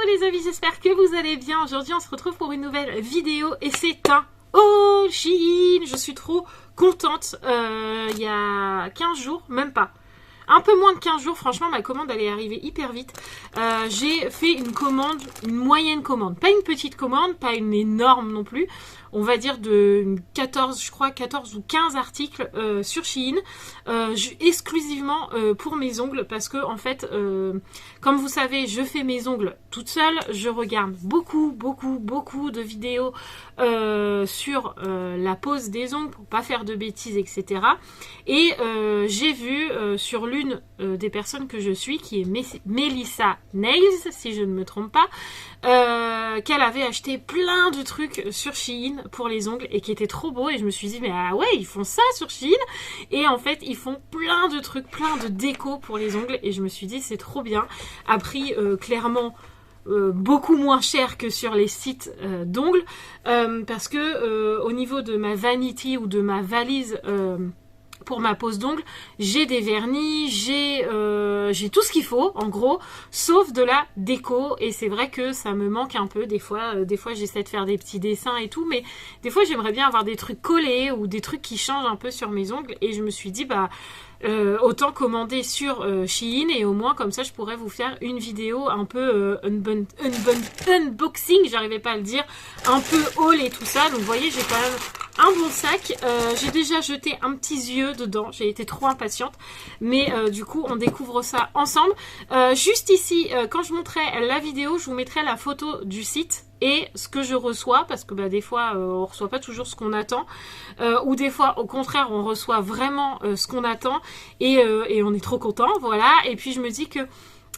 les amis, j'espère que vous allez bien. Aujourd'hui on se retrouve pour une nouvelle vidéo et c'est un haul Shein. Je suis trop contente. Il y a 15 jours, même pas. Un peu moins de 15 jours, franchement ma commande elle est arrivée hyper vite. J'ai fait une commande, une moyenne commande. Pas une petite commande, pas une énorme non plus. On va dire de 14, je crois 14 ou 15 articles sur Shein. Exclusivement pour mes ongles. Parce que en fait, comme vous savez, je fais mes ongles toute seule. Je regarde beaucoup de vidéos sur la pose des ongles pour pas faire de bêtises, etc. Et j'ai vu sur l'une des personnes que je suis, qui est Melissa Nails, si je ne me trompe pas, qu'elle avait acheté plein de trucs sur Shein pour les ongles et qui était trop beau, et je me suis dit mais ah ouais, ils font ça sur Shein. Et en fait ils font plein de trucs, plein de déco pour les ongles, et je me suis dit c'est trop bien, à prix clairement beaucoup moins cher que sur les sites d'ongles, parce que au niveau de ma vanity ou de ma valise pour ma pose d'ongles, j'ai des vernis, j'ai tout ce qu'il faut en gros, sauf de la déco. Et c'est vrai que ça me manque un peu des fois. J'essaie de faire des petits dessins et tout, mais des fois j'aimerais bien avoir des trucs collés ou des trucs qui changent un peu sur mes ongles. Et je me suis dit bah autant commander sur Shein, et au moins comme ça je pourrais vous faire une vidéo un peu unboxing, j'arrivais pas à le dire, un peu haul et tout ça. Donc vous voyez, j'ai quand même un bon sac. J'ai déjà jeté un petit yeux dedans, j'ai été trop impatiente, mais du coup on découvre ça ensemble. Juste ici, quand je montrerai la vidéo, je vous mettrai la photo du site et ce que je reçois, parce que bah, des fois on reçoit pas toujours ce qu'on attend, ou des fois au contraire on reçoit vraiment ce qu'on attend, et on est trop content, voilà. Et puis je me dis que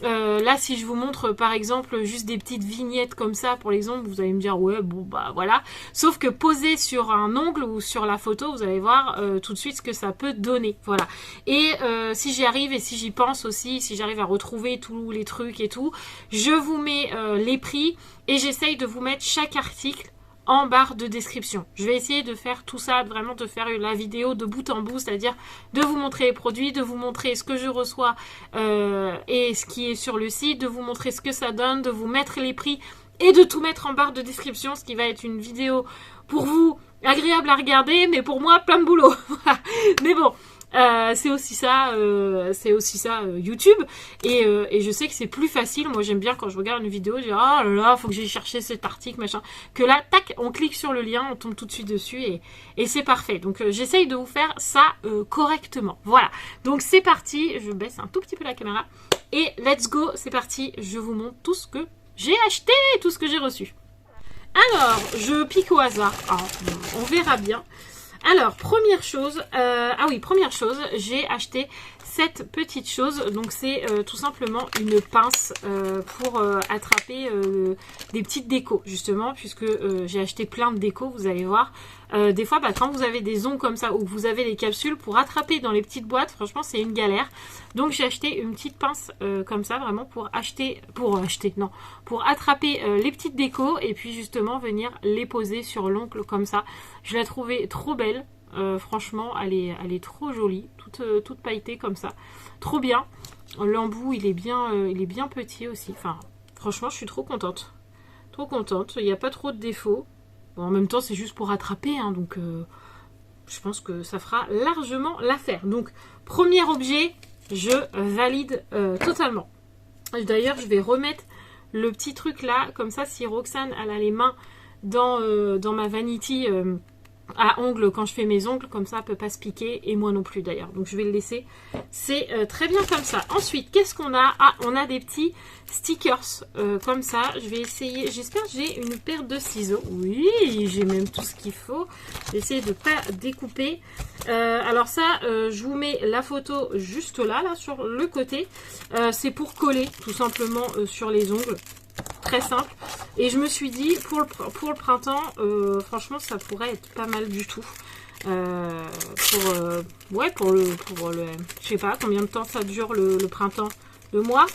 là si je vous montre par exemple juste des petites vignettes comme ça pour les ongles, vous allez me dire ouais bon bah voilà, sauf que posé sur un ongle ou sur la photo, vous allez voir tout de suite ce que ça peut donner, voilà. Et si j'y arrive et si j'y pense aussi, si j'arrive à retrouver tous les trucs et tout, je vous mets les prix, et j'essaye de vous mettre chaque article en barre de description. Je vais essayer de faire tout ça, vraiment de faire la vidéo de bout en bout, c'est-à-dire de vous montrer les produits, de vous montrer ce que je reçois et ce qui est sur le site, de vous montrer ce que ça donne, de vous mettre les prix et de tout mettre en barre de description, ce qui va être une vidéo pour vous agréable à regarder, mais pour moi plein de boulot. Mais bon, c'est aussi ça YouTube, et je sais que c'est plus facile. Moi j'aime bien quand je regarde une vidéo, je dis oh là là, faut que j'aille chercher cet article machin, que là tac on clique sur le lien, on tombe tout de suite dessus, et c'est parfait. Donc j'essaye de vous faire ça correctement, voilà. Donc c'est parti, je baisse un tout petit peu la caméra et let's go, c'est parti. Je vous montre tout ce que j'ai acheté, tout ce que j'ai reçu. Alors je pique au hasard, on verra bien. Alors, première chose, j'ai acheté cette petite chose. Donc c'est tout simplement une pince pour attraper des petites décos, justement, puisque j'ai acheté plein de décos, vous allez voir. Des fois, bah, quand vous avez des ongles comme ça, ou que vous avez les capsules, pour attraper dans les petites boîtes, franchement c'est une galère. Donc j'ai acheté une petite pince comme ça, vraiment pour attraper les petites décos, et puis justement venir les poser sur l'ongle comme ça. Je l'ai trouvée trop belle. Franchement elle est trop jolie, toute pailletée comme ça, trop bien. L'embout il est bien petit aussi. Enfin franchement je suis trop contente, il n'y a pas trop de défauts. Bon, en même temps c'est juste pour attraper, hein, donc je pense que ça fera largement l'affaire. Donc premier objet, je valide totalement. D'ailleurs je vais remettre le petit truc là, comme ça si Roxane elle a les mains dans ma vanity à ongles quand je fais mes ongles, comme ça elle peut pas se piquer, et moi non plus d'ailleurs, donc je vais le laisser. C'est très bien comme ça. Ensuite qu'est-ce qu'on a? Ah, on a des petits stickers comme ça. Je vais essayer, j'espère que j'ai une paire de ciseaux. Oui, j'ai même tout ce qu'il faut. Je vais essayer de pas découper. Alors ça je vous mets la photo juste là sur le côté. C'est pour coller tout simplement sur les ongles, très simple. Et je me suis dit pour le printemps, franchement ça pourrait être pas mal du tout. Pour le je sais pas combien de temps ça dure le printemps, 2 mois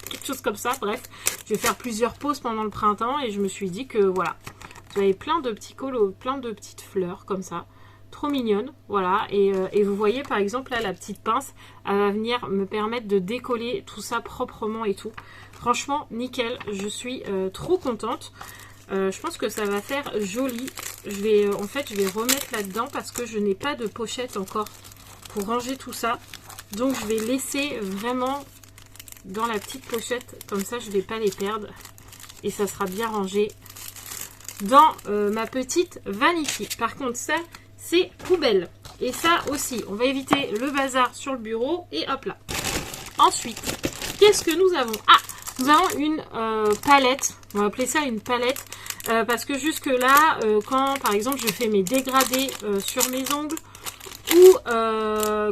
quelque chose comme ça. Bref, je vais faire plusieurs pauses pendant le printemps, et je me suis dit que voilà, vous avez plein de petits colos, plein de petites fleurs comme ça, trop mignonne, voilà. Et vous voyez par exemple là la petite pince, elle va venir me permettre de décoller tout ça proprement et tout. Franchement, nickel. Je suis trop contente. Je pense que ça va faire joli. En fait, je vais remettre là-dedans parce que je n'ai pas de pochette encore pour ranger tout ça. Donc, je vais laisser vraiment dans la petite pochette. Comme ça, je ne vais pas les perdre. Et ça sera bien rangé dans ma petite vanille. Par contre, ça, c'est poubelle. Et ça aussi, on va éviter le bazar sur le bureau. Et hop là. Ensuite, qu'est-ce que nous avons? Ah, nous avons une palette. On va appeler ça une palette. Parce que jusque là, quand par exemple je fais mes dégradés sur mes ongles ou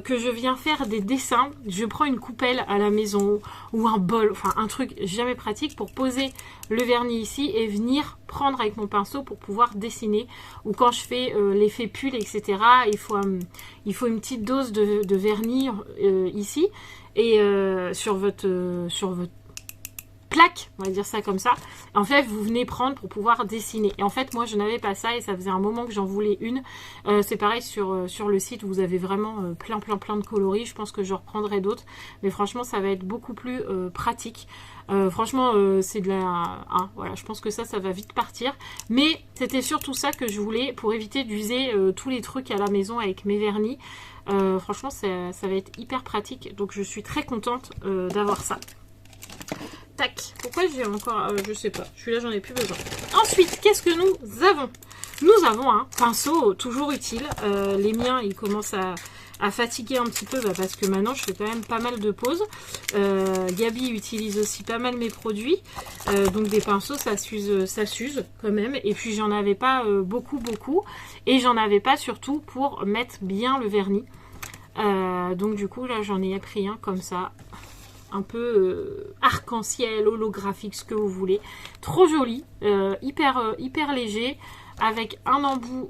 que je viens faire des dessins, je prends une coupelle à la maison ou un bol, enfin un truc jamais pratique pour poser le vernis ici et venir prendre avec mon pinceau pour pouvoir dessiner. Ou quand je fais l'effet pull, etc., il faut une petite dose de vernis ici et sur votre plaque, on va dire ça comme ça. En fait, vous venez prendre pour pouvoir dessiner. Et en fait, moi, je n'avais pas ça et ça faisait un moment que j'en voulais une. C'est pareil sur le site, vous avez vraiment plein de coloris. Je pense que je reprendrai d'autres. Mais franchement, ça va être beaucoup plus pratique. Franchement, c'est de la... voilà, je pense que ça va vite partir. Mais c'était surtout ça que je voulais pour éviter d'user tous les trucs à la maison avec mes vernis. Franchement, ça va être hyper pratique. Donc, je suis très contente d'avoir ça. Tac, pourquoi j'ai encore... je sais pas, celui-là j'en ai plus besoin. Ensuite, qu'est-ce que nous avons? Nous avons un pinceau toujours utile. Les miens, ils commencent à fatiguer un petit peu parce que maintenant je fais quand même pas mal de pauses. Gabi utilise aussi pas mal mes produits. Donc des pinceaux, ça s'use quand même. Et puis j'en avais pas beaucoup. Et j'en avais pas surtout pour mettre bien le vernis. Donc du coup, là j'en ai pris un comme ça. Un peu arc-en-ciel, holographique, ce que vous voulez. Trop joli, hyper léger, avec un embout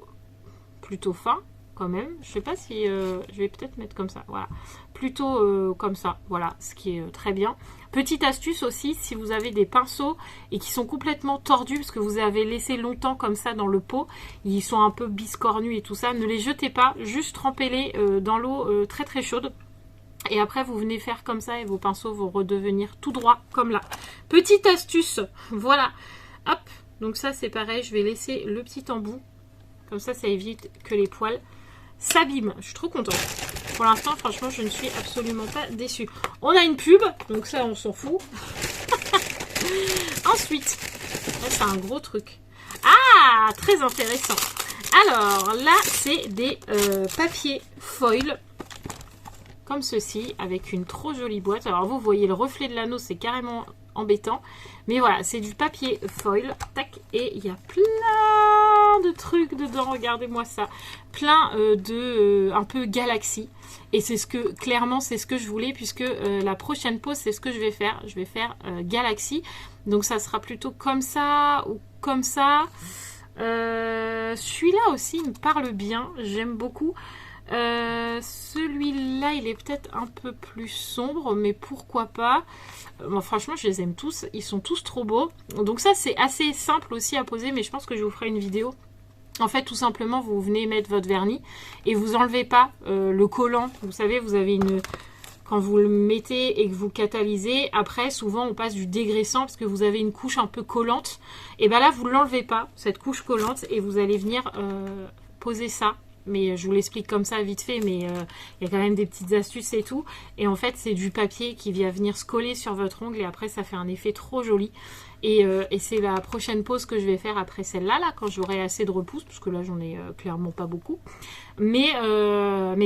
plutôt fin, quand même. Je sais pas si... je vais peut-être mettre comme ça, voilà. Plutôt comme ça, voilà, ce qui est très bien. Petite astuce aussi, si vous avez des pinceaux et qui sont complètement tordus, parce que vous avez laissé longtemps comme ça dans le pot, ils sont un peu biscornus et tout ça, ne les jetez pas, juste trempez-les dans l'eau très chaude. Et après, vous venez faire comme ça et vos pinceaux vont redevenir tout droit comme là. Petite astuce, voilà. Hop, donc ça c'est pareil, je vais laisser le petit embout. Comme ça, ça évite que les poils s'abîment. Je suis trop contente. Pour l'instant, franchement, je ne suis absolument pas déçue. On a une pub, donc ça, on s'en fout. Ensuite, c'est un gros truc. Ah, très intéressant. Alors, là, c'est des papiers foil. Comme ceci, avec une trop jolie boîte. Alors vous voyez le reflet de l'anneau, c'est carrément embêtant. Mais voilà, c'est du papier foil. Tac, et il y a plein de trucs dedans. Regardez-moi ça. Plein un peu galaxie. Et c'est clairement, c'est ce que je voulais, puisque la prochaine pause, c'est ce que je vais faire. Je vais faire galaxie. Donc ça sera plutôt comme ça ou comme ça. Celui-là aussi, il me parle bien. J'aime beaucoup. Celui-là il est peut-être un peu plus sombre, mais pourquoi pas. Bon, franchement je les aime tous, ils sont tous trop beaux. Donc ça c'est assez simple aussi à poser, mais je pense que je vous ferai une vidéo. En fait tout simplement vous venez mettre votre vernis et vous enlevez pas le collant. Vous savez, vous avez quand vous le mettez et que vous catalysez, après souvent on passe du dégraissant parce que vous avez une couche un peu collante. Et ben là vous l'enlevez pas, cette couche collante, et vous allez venir poser ça. Mais je vous l'explique comme ça vite fait, mais il y a quand même des petites astuces et tout. Et en fait, c'est du papier qui vient venir se coller sur votre ongle et après, ça fait un effet trop joli. Et c'est la prochaine pause que je vais faire après celle-là, quand j'aurai assez de repousse, parce que là, j'en ai clairement pas beaucoup. Mais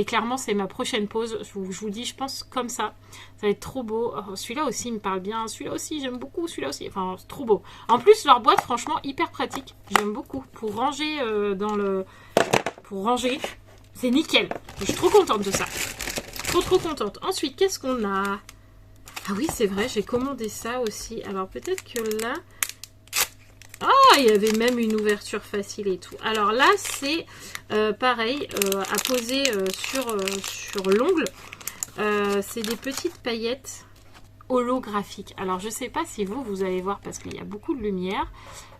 clairement, c'est ma prochaine pause. Je vous dis, je pense comme ça. Ça va être trop beau. Oh, celui-là aussi, il me parle bien. Celui-là aussi, j'aime beaucoup. Celui-là aussi. Enfin, c'est trop beau. En plus, leur boîte, franchement, hyper pratique. J'aime beaucoup. Pour ranger Pour ranger, c'est nickel. Je suis trop contente de ça. Trop contente. Ensuite, qu'est-ce qu'on a? Ah oui, c'est vrai, j'ai commandé ça aussi. Alors, peut-être que là... Ah, il y avait même une ouverture facile et tout. Alors là, c'est pareil, à poser sur l'ongle. C'est des petites paillettes holographiques. Alors, je sais pas si vous allez voir parce qu'il y a beaucoup de lumière.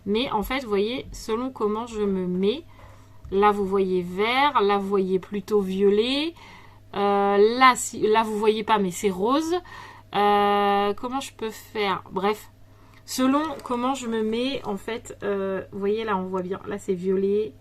Mais en fait, vous voyez, selon comment je me mets... Là, vous voyez vert. Là, vous voyez plutôt violet. Là, vous voyez pas, mais c'est rose. Comment je peux faire? Bref, selon comment je me mets, en fait, vous voyez là, on voit bien, là c'est violet.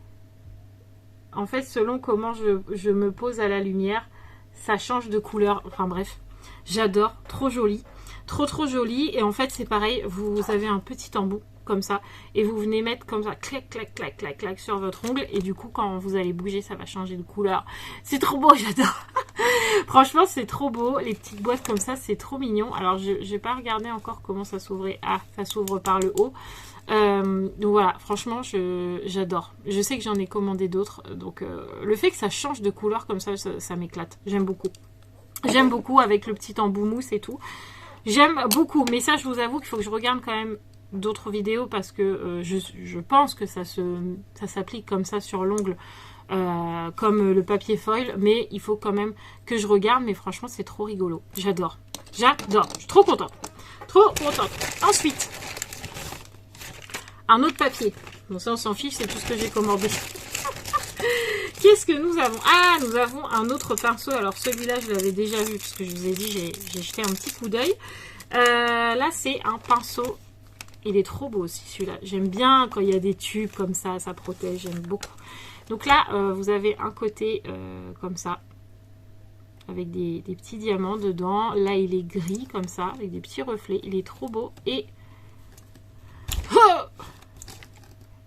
En fait, selon comment je me pose à la lumière, ça change de couleur. Enfin bref, j'adore, trop joli. Trop joli. Et en fait, c'est pareil, vous avez un petit embout comme ça. Et vous venez mettre comme ça, clac, clac, clac, clac, clac sur votre ongle. Et du coup, quand vous allez bouger, ça va changer de couleur. C'est trop beau, j'adore. Franchement, c'est trop beau. Les petites boîtes comme ça, c'est trop mignon. Alors, je n'ai pas regardé encore comment ça s'ouvrait. Ah, ça s'ouvre par le haut. Donc voilà, franchement, j'adore. Je sais que j'en ai commandé d'autres. Donc, le fait que ça change de couleur comme ça m'éclate. J'aime beaucoup. J'aime beaucoup avec le petit embout mousse et tout. J'aime beaucoup. Mais ça, je vous avoue qu'il faut que je regarde quand même d'autres vidéos parce que je pense que ça s'applique comme ça sur l'ongle. Comme le papier foil, mais il faut quand même que je regarde, mais franchement c'est trop rigolo, j'adore, je suis trop contente, Ensuite, un autre papier, bon ça on s'en fiche, c'est tout ce que j'ai commandé. Qu'est-ce que nous avons? Ah, nous avons un autre pinceau, alors celui-là je l'avais déjà vu, parce que je vous ai dit, j'ai jeté un petit coup d'œil. Là c'est un pinceau, il est trop beau aussi celui-là, j'aime bien quand il y a des tubes comme ça protège, j'aime beaucoup. Donc là, vous avez un côté comme ça, avec des petits diamants dedans. Là, il est gris comme ça, avec des petits reflets. Il est trop beau. Et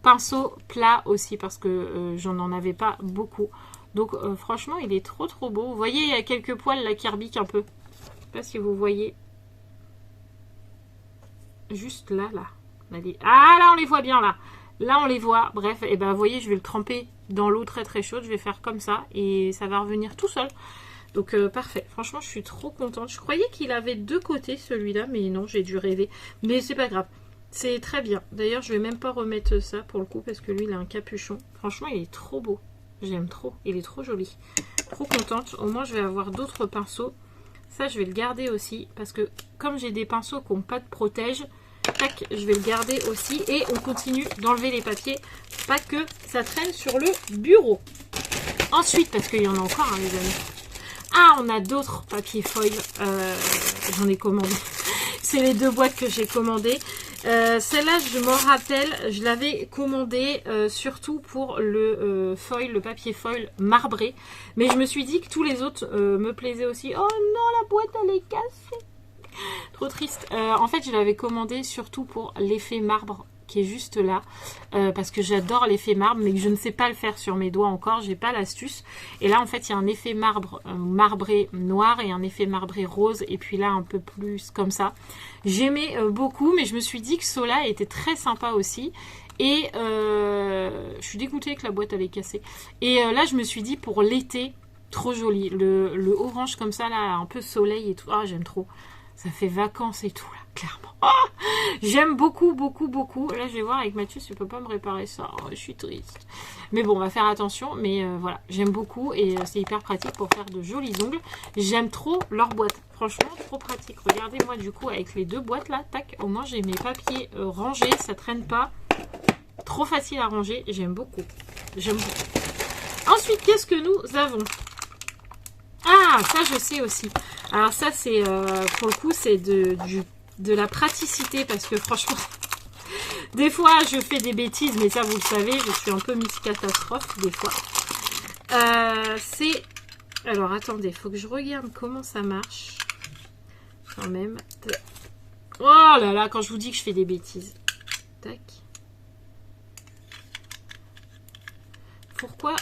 pinceau plat aussi, parce que j'en en avais pas beaucoup. Donc franchement, il est trop beau. Vous voyez, il y a quelques poils là qui rebiquent un peu. Je sais pas si vous voyez. Juste là. Ah là, on les voit bien là. Là, on les voit. Bref, et ben, vous voyez, je vais le tremper dans l'eau très chaude. Je vais faire comme ça et ça va revenir tout seul. Donc, parfait. Franchement, je suis trop contente. Je croyais qu'il avait deux côtés, celui-là, mais non, j'ai dû rêver. Mais c'est pas grave. C'est très bien. D'ailleurs, je vais même pas remettre ça pour le coup parce que lui, il a un capuchon. Franchement, il est trop beau. J'aime trop. Il est trop joli. Trop contente. Au moins, je vais avoir d'autres pinceaux. Ça, je vais le garder aussi parce que comme j'ai des pinceaux qui n'ont pas de protège, tac, je vais le garder aussi. Et on continue d'enlever les papiers. Pas que ça traîne sur le bureau. Ensuite, parce qu'il y en a encore, hein, les amis. Ah, on a d'autres papiers foil. J'en ai commandé. C'est les deux boîtes que j'ai commandées. Celle-là, je m'en rappelle. Je l'avais commandée surtout pour le foil, le papier foil marbré. Mais je me suis dit que tous les autres me plaisaient aussi. Oh non, la boîte, elle est cassée. Trop triste. En fait, je l'avais commandé surtout pour l'effet marbre qui est juste là. Parce que j'adore l'effet marbre, mais que je ne sais pas le faire sur mes doigts encore. J'ai pas l'astuce. Et là, en fait, il y a un effet marbre marbré noir et un effet marbré rose. Et puis là, un peu plus comme ça. J'aimais beaucoup, mais je me suis dit que cela était très sympa aussi. Et je suis dégoûtée que la boîte elle est cassée. Et là, je me suis dit pour l'été, trop joli. Le orange comme ça, là, un peu soleil et tout. Ah, j'aime trop. Ça fait vacances et tout, là, clairement. Oh, j'aime beaucoup. Là, je vais voir avec Mathieu si je peux pas me réparer ça. Oh, je suis triste. Mais bon, on va faire attention. Mais voilà, j'aime beaucoup et c'est hyper pratique pour faire de jolis ongles. J'aime trop leur boîte. Franchement, trop pratique. Regardez-moi, du coup, avec les deux boîtes, là, tac, au moins, j'ai mes papiers rangés. Ça traîne pas. Trop facile à ranger. J'aime beaucoup. Ensuite, qu'est-ce que nous avons ? Ah, ça, je sais aussi. Alors ça, c'est pour le coup, c'est de la praticité parce que franchement, des fois, je fais des bêtises, mais ça, vous le savez, je suis un peu Miss Catastrophe des fois. C'est... Alors, attendez, il faut que je regarde comment ça marche. Quand même. Oh là là, quand je vous dis que je fais des bêtises. Tac. Pourquoi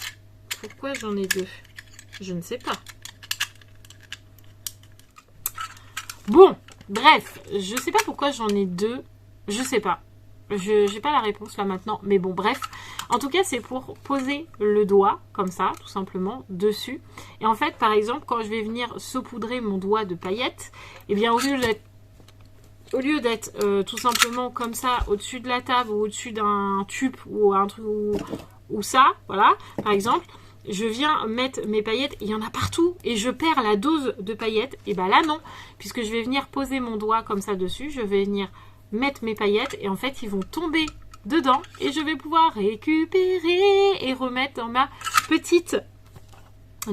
j'en ai deux? Je ne sais pas. Bon, bref, je sais pas pourquoi j'en ai deux, je sais pas. J'ai pas la réponse là maintenant, mais bon, bref. En tout cas, c'est pour poser le doigt, comme ça, tout simplement, dessus. Et en fait, par exemple, quand je vais venir saupoudrer mon doigt de paillettes, eh bien, au lieu d'être tout simplement comme ça, au-dessus de la table ou au-dessus d'un tube ou un truc, ou ça, voilà, par exemple... Je viens mettre mes paillettes, il y en a partout et je perds la dose de paillettes. Et bien là non, puisque je vais venir poser mon doigt comme ça dessus, je vais venir mettre mes paillettes et en fait ils vont tomber dedans et je vais pouvoir récupérer et remettre dans ma petite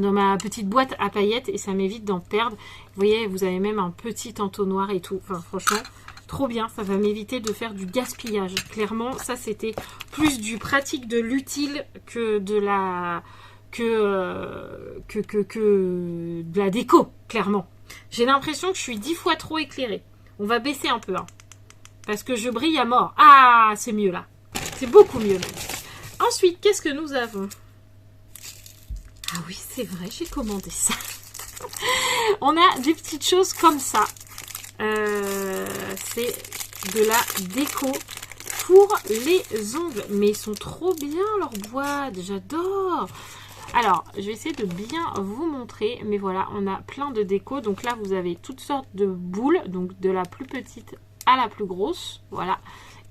dans ma petite boîte à paillettes et ça m'évite d'en perdre. Vous voyez, vous avez même un petit entonnoir et tout. Enfin, franchement, trop bien. Ça va m'éviter de faire du gaspillage. Clairement, ça, c'était plus du pratique, de l'utile que de la... que de la déco, clairement. J'ai l'impression que je suis 10 fois trop éclairée. On va baisser un peu, hein, parce que je brille à mort. Ah, c'est mieux là. C'est beaucoup mieux même. Ensuite, qu'est-ce que nous avons? Ah oui, c'est vrai, j'ai commandé ça. On a des petites choses comme ça. C'est de la déco pour les ongles. Mais ils sont trop bien, leurs boîtes. J'adore. Alors, je vais essayer de bien vous montrer. Mais voilà, on a plein de déco. Donc là, vous avez toutes sortes de boules. Donc de la plus petite à la plus grosse. Voilà.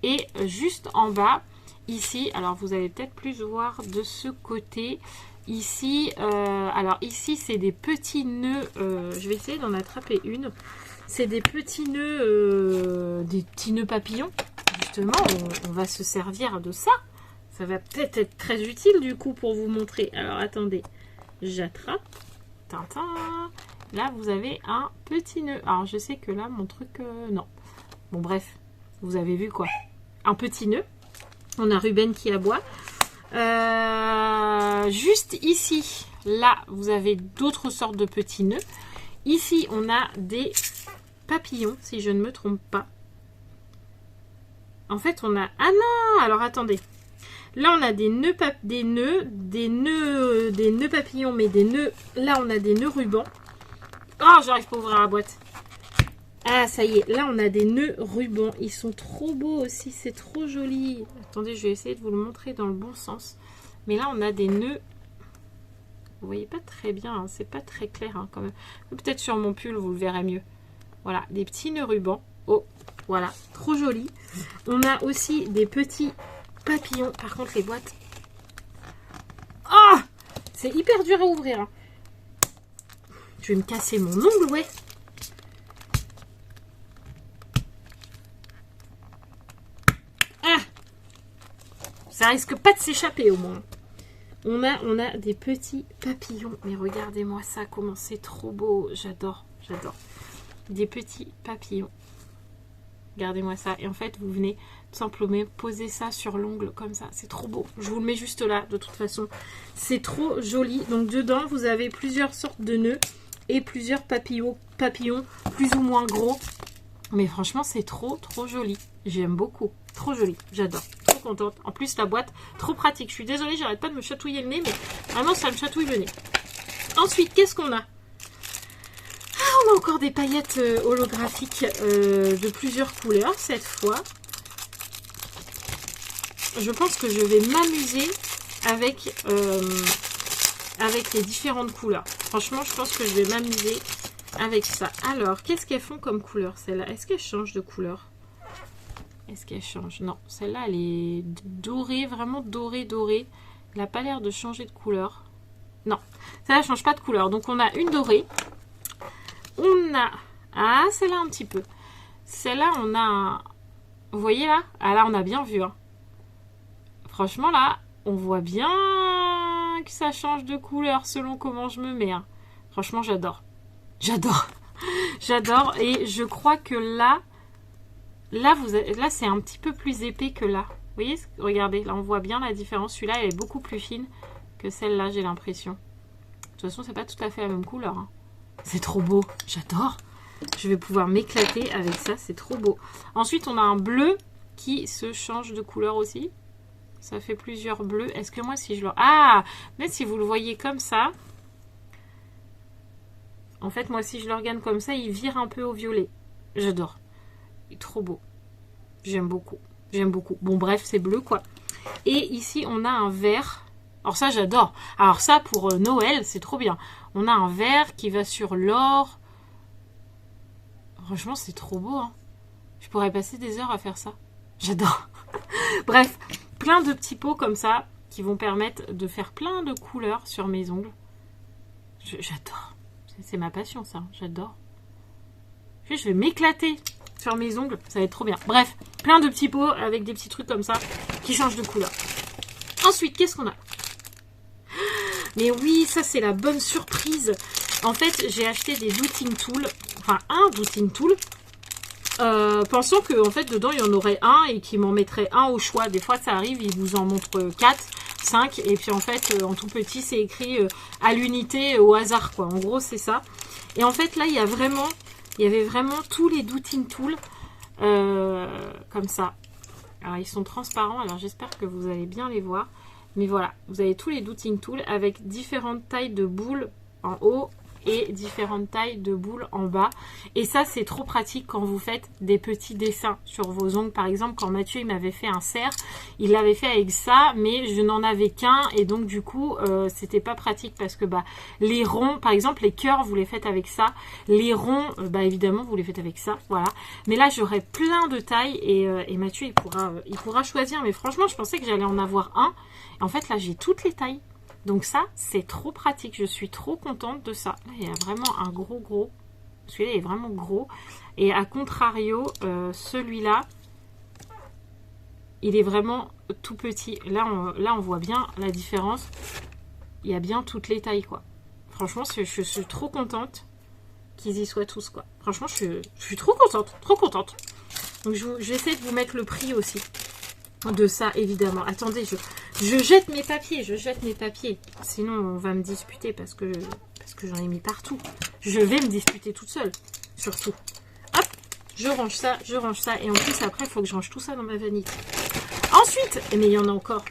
Et juste en bas, ici, alors vous allez peut-être plus voir de ce côté. Ici, alors ici, c'est des petits nœuds. Je vais essayer d'en attraper une. C'est des petits nœuds papillons. Justement, on va se servir de ça. Ça va peut-être être très utile du coup pour vous montrer. Alors attendez, j'attrape. Tintin. Là, vous avez un petit nœud. Alors je sais que là, mon truc, non. Bon bref, vous avez vu quoi. Un petit nœud. On a Ruben qui aboie. Juste ici, là, vous avez d'autres sortes de petits nœuds. Ici, on a des papillons, si je ne me trompe pas. En fait, on a... Ah non! Alors, attendez. Là, on a des nœuds papillons, mais des nœuds... Là, on a des nœuds rubans. Oh, j'arrive pas à ouvrir la boîte. Ah, ça y est. Là, on a des nœuds rubans. Ils sont trop beaux aussi. C'est trop joli. Attendez, je vais essayer de vous le montrer dans le bon sens. Mais là, on a des nœuds... Vous voyez pas très bien. Hein. C'est pas très clair hein, quand même. Peut-être sur mon pull, vous le verrez mieux. Voilà, des petits nœuds rubans. Oh, voilà. Trop joli. On a aussi des petits papillons. Par contre, les boîtes... Ah, c'est hyper dur à ouvrir. Hein. Je vais me casser mon ongle, ouais. Ça risque pas de s'échapper au moins. On a des petits papillons. Mais regardez-moi ça, comment c'est trop beau. J'adore, j'adore. Des petits papillons. Regardez-moi ça. Et en fait, vous venez tout simplement poser ça sur l'ongle comme ça. C'est trop beau. Je vous le mets juste là, de toute façon. C'est trop joli. Donc dedans, vous avez plusieurs sortes de nœuds et plusieurs papillons plus ou moins gros. Mais franchement, c'est trop, trop joli. J'aime beaucoup. Trop joli. J'adore. Trop contente. En plus, la boîte, trop pratique. Je suis désolée, j'arrête pas de me chatouiller le nez, mais vraiment, ça me chatouille le nez. Ensuite, qu'est-ce qu'on a? Ah, on a encore des paillettes holographiques de plusieurs couleurs, cette fois. Je pense que je vais m'amuser avec les différentes couleurs. Franchement, je pense que je vais m'amuser avec ça. Alors, qu'est-ce qu'elles font comme couleur, celle-là? Est-ce qu'elles changent de couleur? Est-ce qu'elle change? Non, celle-là, elle est dorée, vraiment dorée. Elle n'a pas l'air de changer de couleur. Non, celle-là, ne change pas de couleur. Donc, on a une dorée. On a... Ah, celle-là, un petit peu. Celle-là, on a un... Vous voyez, là? Ah, là, on a bien vu. Hein. Franchement, là, on voit bien que ça change de couleur selon comment je me mets. Hein. Franchement, j'adore. J'adore. J'adore. Et je crois que là... Là, c'est un petit peu plus épais que là. Vous voyez, regardez, là, on voit bien la différence. Celui-là, elle est beaucoup plus fine que celle-là, j'ai l'impression. De toute façon, c'est pas tout à fait la même couleur. Hein. C'est trop beau. J'adore. Je vais pouvoir m'éclater avec ça. C'est trop beau. Ensuite, on a un bleu qui se change de couleur aussi. Ça fait plusieurs bleus. Est-ce que moi, si je le... Ah, mais si vous le voyez comme ça... En fait, moi, si je l'organe comme ça, il vire un peu au violet. J'adore. Il est trop beau. J'aime beaucoup. J'aime beaucoup. Bon, bref, c'est bleu, quoi. Et ici, on a un vert. Alors ça, j'adore. Alors ça, pour Noël, c'est trop bien. On a un vert qui va sur l'or. Franchement, c'est trop beau. Hein. Je pourrais passer des heures à faire ça. J'adore. Bref, plein de petits pots comme ça qui vont permettre de faire plein de couleurs sur mes ongles. J'adore. C'est ma passion, ça. J'adore. Je vais m'éclater sur mes ongles. Ça va être trop bien. Bref, plein de petits pots avec des petits trucs comme ça qui changent de couleur. Ensuite, qu'est-ce qu'on a? Mais oui, ça c'est la bonne surprise. En fait, j'ai acheté des douting tools, enfin un douting tool, pensant que en fait dedans il y en aurait un et qu'il m'en mettrait un au choix. Des fois ça arrive, il vous en montre 4, 5 et puis en fait en tout petit c'est écrit à l'unité au hasard quoi. En gros c'est ça. Et en fait là il y avait vraiment tous les douting tools comme ça. Alors ils sont transparents, alors j'espère que vous allez bien les voir. Mais voilà, vous avez tous les douting tools avec différentes tailles de boules en haut et différentes tailles de boules en bas. Et ça, c'est trop pratique quand vous faites des petits dessins sur vos ongles. Par exemple, quand Mathieu il m'avait fait un cerf, il l'avait fait avec ça, mais je n'en avais qu'un. Et donc, du coup, c'était pas pratique parce que les ronds, par exemple, les cœurs, vous les faites avec ça. Les ronds, évidemment, vous les faites avec ça. Voilà. Mais là, j'aurai plein de tailles et Mathieu, il pourra choisir. Mais franchement, je pensais que j'allais en avoir un. Et en fait, là, j'ai toutes les tailles. Donc ça, c'est trop pratique. Je suis trop contente de ça. Là, il y a vraiment un gros. Celui-là est vraiment gros. Et à contrario, celui-là, il est vraiment tout petit. Là, on voit bien la différence. Il y a bien toutes les tailles, quoi. Franchement, je suis trop contente qu'ils y soient tous, quoi. Franchement, je suis trop contente. Trop contente. Donc, je vais essayer de vous mettre le prix aussi de ça, évidemment. Attendez, je jette mes papiers. Sinon, on va me disputer parce que j'en ai mis partout. Je vais me disputer toute seule, surtout. Hop, je range ça. Et en plus, après, il faut que je range tout ça dans ma vanille. Ensuite, mais il y en a encore.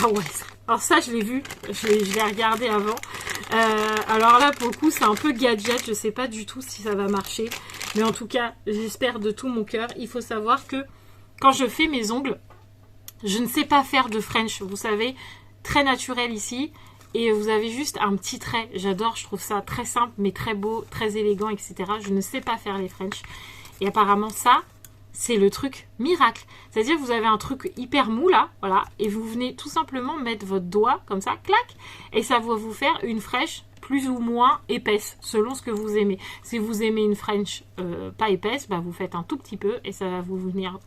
Ah ouais, ça. Alors ça, je l'ai vu. Je l'ai regardé avant. Alors là, pour le coup, c'est un peu gadget. Je sais pas du tout si ça va marcher. Mais en tout cas, j'espère de tout mon cœur. Il faut savoir que quand je fais mes ongles, je ne sais pas faire de French, vous savez, très naturel ici. Et vous avez juste un petit trait. J'adore, je trouve ça très simple, mais très beau, très élégant, etc. Je ne sais pas faire les French. Et apparemment, ça, c'est le truc miracle. C'est-à-dire, vous avez un truc hyper mou, là, voilà. Et vous venez tout simplement mettre votre doigt, comme ça, clac. Et ça va vous faire une French plus ou moins épaisse, selon ce que vous aimez. Si vous aimez une French pas épaisse, vous faites un tout petit peu et ça va vous venir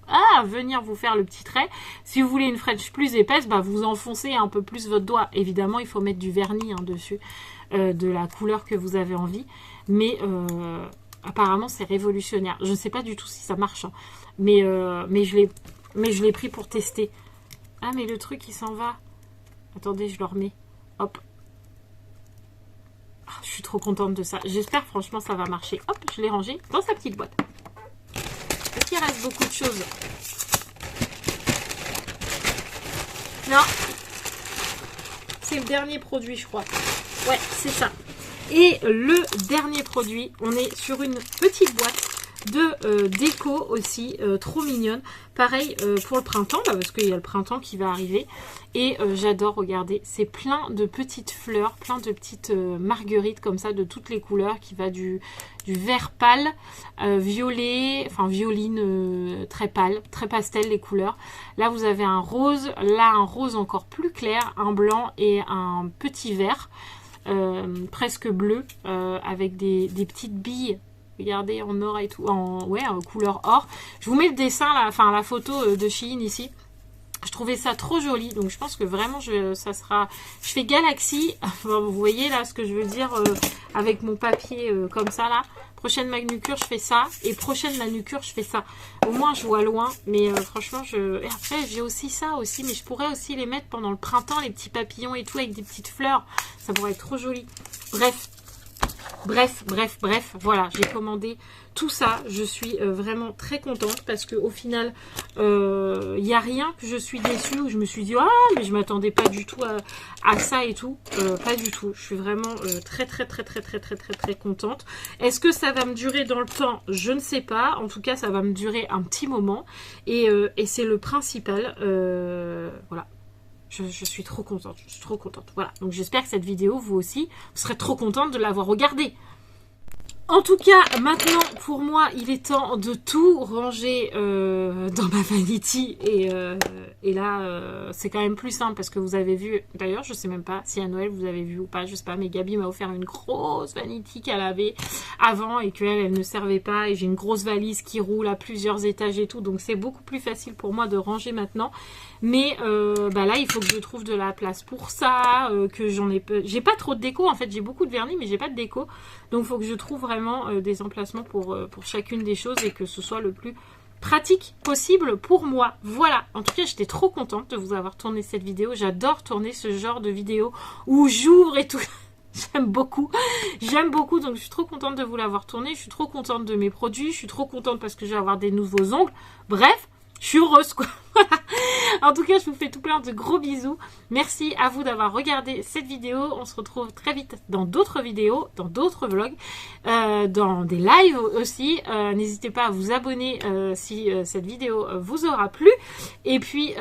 vous faire le petit trait. Si vous voulez une French plus épaisse, vous enfoncez un peu plus votre doigt. Évidemment, il faut mettre du vernis dessus, de la couleur que vous avez envie. Mais apparemment, c'est révolutionnaire. Je ne sais pas du tout si ça marche, mais je l'ai pris pour tester. Ah, mais le truc, il s'en va. Attendez, je le remets. Hop. Je suis trop contente de ça. J'espère franchement ça va marcher. Hop, je l'ai rangé dans sa petite boîte. Est-ce qu'il reste beaucoup de choses? Non. C'est le dernier produit, je crois. Ouais, c'est ça. Et le dernier produit, on est sur une petite boîte de déco aussi, trop mignonne. Pareil pour le printemps, parce qu'il y a le printemps qui va arriver. Et j'adore, regardez, c'est plein de petites fleurs, plein de petites marguerites comme ça, de toutes les couleurs, qui va du vert pâle, violet, enfin violine très pâle, très pastel les couleurs. Là vous avez un rose, là un rose encore plus clair, un blanc et un petit vert, presque bleu, avec des petites billes. Regardez, en or et tout, en couleur or. Je vous mets le dessin, là, enfin la photo de Shein ici. Je trouvais ça trop joli, donc je pense que vraiment ça sera... Je fais Galaxy, vous voyez là ce que je veux dire, avec mon papier comme ça là. Prochaine manucure, je fais ça, et prochaine manucure, je fais ça. Au moins, je vois loin, mais franchement, Et après, j'ai aussi ça aussi, mais je pourrais aussi les mettre pendant le printemps, les petits papillons et tout, avec des petites fleurs. Ça pourrait être trop joli. Bref, voilà, j'ai commandé tout ça. Je suis vraiment très contente parce qu'au final, il n'y a rien que je suis déçue, où je me suis dit, ah, mais je m'attendais pas du tout à ça et tout. Pas du tout. Je suis vraiment très contente. Est-ce que ça va me durer dans le temps? Je ne sais pas. En tout cas, ça va me durer un petit moment. Et c'est le principal. Voilà. Je suis trop contente, Voilà, donc j'espère que cette vidéo, vous aussi, vous serez trop contente de l'avoir regardée. En tout cas, maintenant, pour moi, il est temps de tout ranger dans ma vanity. Et là, c'est quand même plus simple parce que vous avez vu... D'ailleurs, je sais même pas si à Noël, vous avez vu ou pas, je sais pas, mais Gabi m'a offert une grosse vanity qu'elle avait avant et elle ne servait pas. Et j'ai une grosse valise qui roule à plusieurs étages et tout. Donc, c'est beaucoup plus facile pour moi de ranger maintenant. Mais là, il faut que je trouve de la place pour ça, que j'en ai... J'ai pas trop de déco, en fait. J'ai beaucoup de vernis, mais j'ai pas de déco. Donc, il faut que je trouve vraiment des emplacements pour chacune des choses et que ce soit le plus pratique possible pour moi. Voilà. En tout cas, j'étais trop contente de vous avoir tourné cette vidéo. J'adore tourner ce genre de vidéo où j'ouvre et tout. J'aime beaucoup. J'aime beaucoup. Donc, je suis trop contente de vous l'avoir tourné. Je suis trop contente de mes produits. Je suis trop contente parce que je vais avoir des nouveaux ongles. Bref, je suis heureuse, quoi. Voilà. En tout cas, je vous fais tout plein de gros bisous. Merci à vous d'avoir regardé cette vidéo. On se retrouve très vite dans d'autres vidéos, dans d'autres vlogs, dans des lives aussi. N'hésitez pas à vous abonner si cette vidéo vous aura plu. Et puis,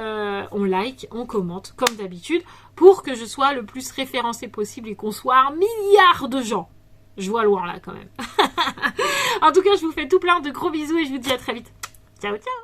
on like, on commente, comme d'habitude, pour que je sois le plus référencé possible et qu'on soit un milliard de gens. Je vois loin là, quand même. En tout cas, je vous fais tout plein de gros bisous et je vous dis à très vite. Ciao, ciao!